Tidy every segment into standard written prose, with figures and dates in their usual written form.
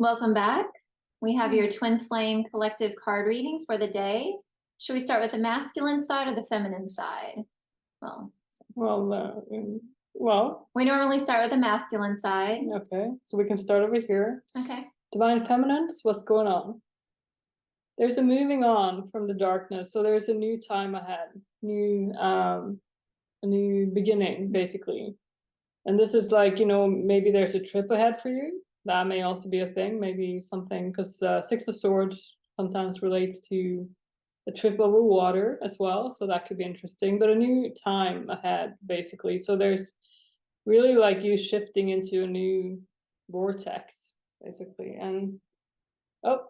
Welcome back. We have your twin flame collective card reading for the day. Should we start with the masculine side or the feminine side? Well, Well, well, we normally start with the masculine side. okay. So we can start over here. Okay. Divine Feminines, what's going on? There's a moving on from the darkness. So there's a new time ahead, a new beginning, basically. And this is like, maybe there's a trip ahead for you. That may also be a thing, maybe something, because Six of Swords sometimes relates to a trip over water as well. So that could be interesting, but a new time ahead, basically. So there's really like you shifting into a new vortex, basically. And oh,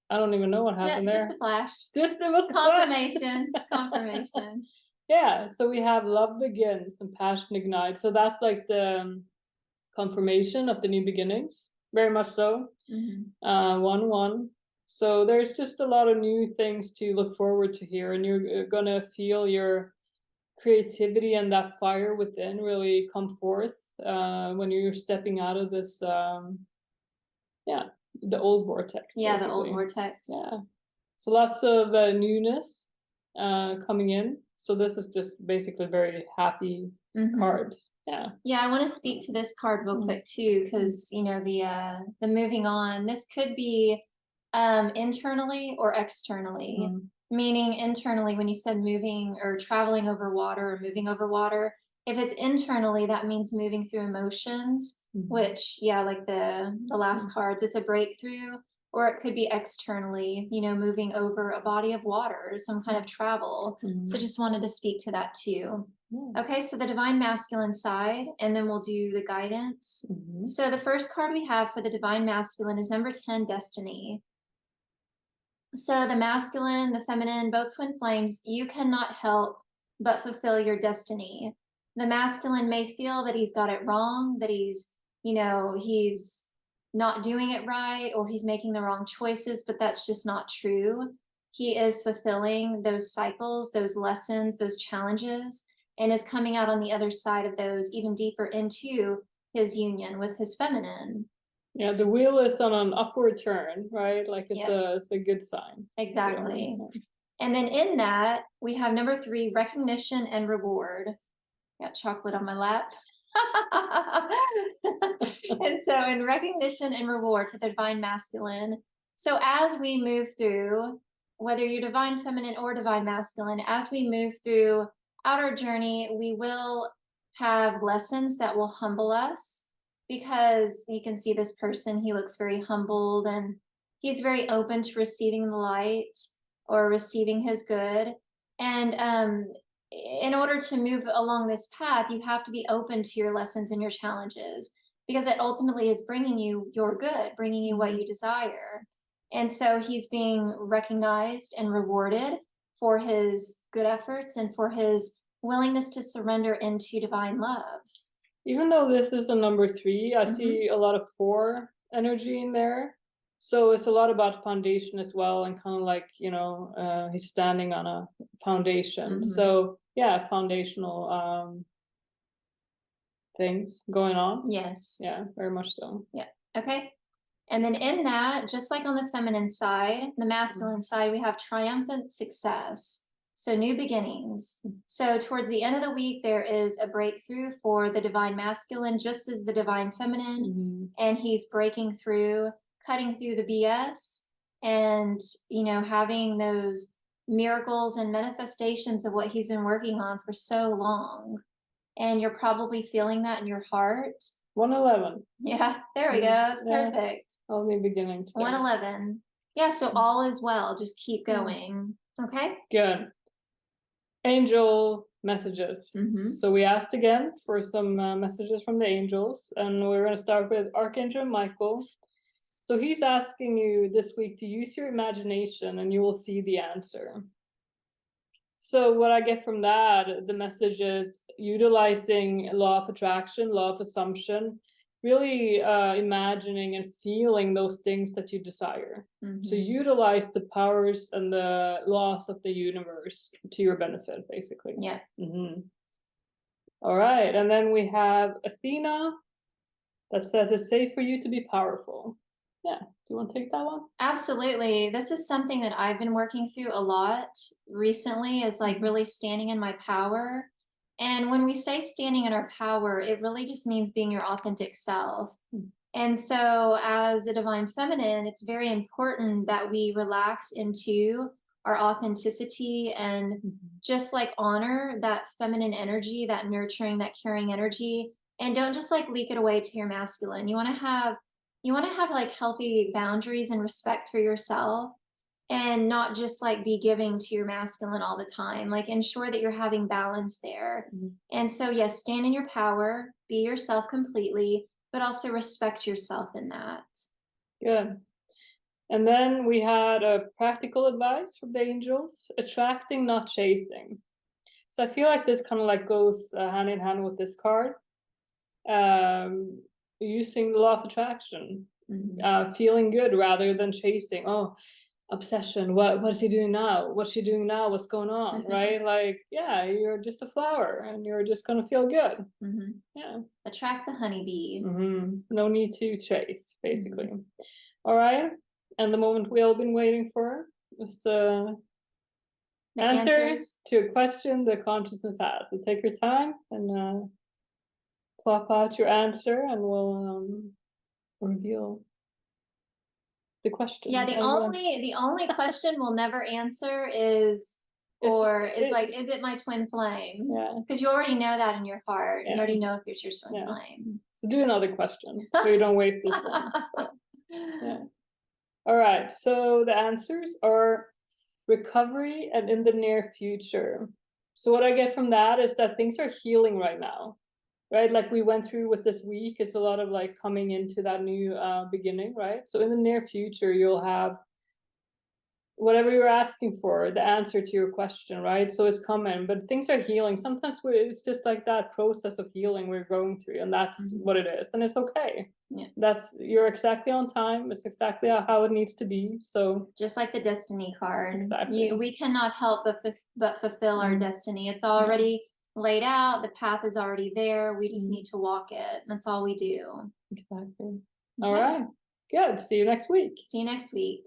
I don't even know what happened there. Just a flash. Just a confirmation. Confirmation. Yeah, so we have love begins and passion ignites. So that's like the confirmation of the new beginnings, very much so. 1-1. So there's just a lot of new things to look forward to here, and you're gonna feel your creativity and that fire within really come forth when you're stepping out of this the old vortex. Yeah, basically. the old vortex. Yeah, so lots of newness coming in. So this is just basically very happy cards. Yeah, I want to speak to this card real quick too, because the moving on, this could be internally or externally. Meaning internally, when you said moving or traveling over water or moving over water, if it's internally, that means moving through emotions, which, like the last cards, it's a breakthrough. Or it could be externally, moving over a body of water, some kind of travel. So just wanted to speak to that too. Okay, so the divine masculine side, and then we'll do the guidance. So the first card we have for the divine masculine is number 10, Destiny. So the masculine, the feminine, both twin flames, you cannot help but fulfill your destiny. The masculine may feel that he's got it wrong, that he's not doing it right, or he's making the wrong choices, but that's just not true. He is fulfilling those cycles, those lessons, those challenges, and is coming out on the other side of those even deeper into his union with his feminine. Yeah, the wheel is on an upward turn, right? Like it's a good sign. Exactly. Yeah. And then in that, we have number 3, recognition and reward. Got chocolate on my lap. And so in recognition and reward for the divine masculine, so as we move through, whether you're divine feminine or divine masculine, as we move through our journey, we will have lessons that will humble us, because you can see this person, he looks very humbled and he's very open to receiving the light or receiving his good. And in order to move along this path, you have to be open to your lessons and your challenges, because it ultimately is bringing you your good, bringing you what you desire. And so he's being recognized and rewarded for his good efforts and for his willingness to surrender into divine love. Even though this is a number 3, I see a lot of 4 energy in there. So it's a lot about foundation as well, and kind of like, he's standing on a foundation. So yeah, foundational things going on. Yes. Yeah, very much so. Yeah. Okay. And then in that, just like on the feminine side, the masculine side, we have triumphant success. So new beginnings. So towards the end of the week, there is a breakthrough for the divine masculine, just as the divine feminine. And he's breaking through, cutting through the BS, and, having those miracles and manifestations of what he's been working on for so long. And you're probably feeling that in your heart. 111. Yeah, there we go. That's perfect. All new beginnings. 111. Yeah, so all is well. Just keep going. Okay? Good. Angel messages. So we asked again for some messages from the angels, and we're going to start with Archangel Michael. So he's asking you this week to use your imagination, and you will see the answer. So what I get from that, the message is utilizing law of attraction, law of assumption, really imagining and feeling those things that you desire. So utilize the powers and the laws of the universe to your benefit, basically. Yeah. All right, and then we have Athena that says it's safe for you to be powerful. Yeah. Do you want to take that one? Absolutely. This is something that I've been working through a lot recently, is like really standing in my power. And when we say standing in our power, it really just means being your authentic self. And so, as a divine feminine, it's very important that we relax into our authenticity and just like honor that feminine energy, that nurturing, that caring energy, and don't just like leak it away to your masculine. You want to have like healthy boundaries and respect for yourself, and not just like be giving to your masculine all the time. Like ensure that you're having balance there. And so, yes, stand in your power, be yourself completely, but also respect yourself in that. Good. And then we had a practical advice from the angels: attracting, not chasing. So I feel like this kind of like goes hand in hand with this card. Using the law of attraction, feeling good rather than chasing. Oh, obsession. What's he doing now? What's she doing now? What's going on? Right? Like, yeah, you're just a flower, and you're just gonna feel good. Yeah. Attract the honeybee. No need to chase, basically. All right. And the moment we all been waiting for is the answers to a question the consciousness has. So take your time and plop out your answer, and we'll reveal the question. Yeah, the only question we'll never answer is, is it my twin flame? Yeah. Because you already know that in your heart. You already know if it's your twin flame. So do another question so you don't waste this one. So, yeah. All right. So the answers are recovery and in the near future. So what I get from that is that things are healing right now. Right, like we went through with this week, it's a lot of like coming into that new beginning, right? So in the near future, you'll have whatever you're asking for, the answer to your question, right? So it's coming, but things are healing. Sometimes it's just like that process of healing we're going through, and that's what it is, and it's okay. Yeah, you're exactly on time. It's exactly how it needs to be. So just like the destiny card, exactly. We cannot help but fulfill our destiny. It's already laid out. The path is already there. We just need to walk it. That's all we do. Exactly. Okay. All right. Good. See you next week. See you next week.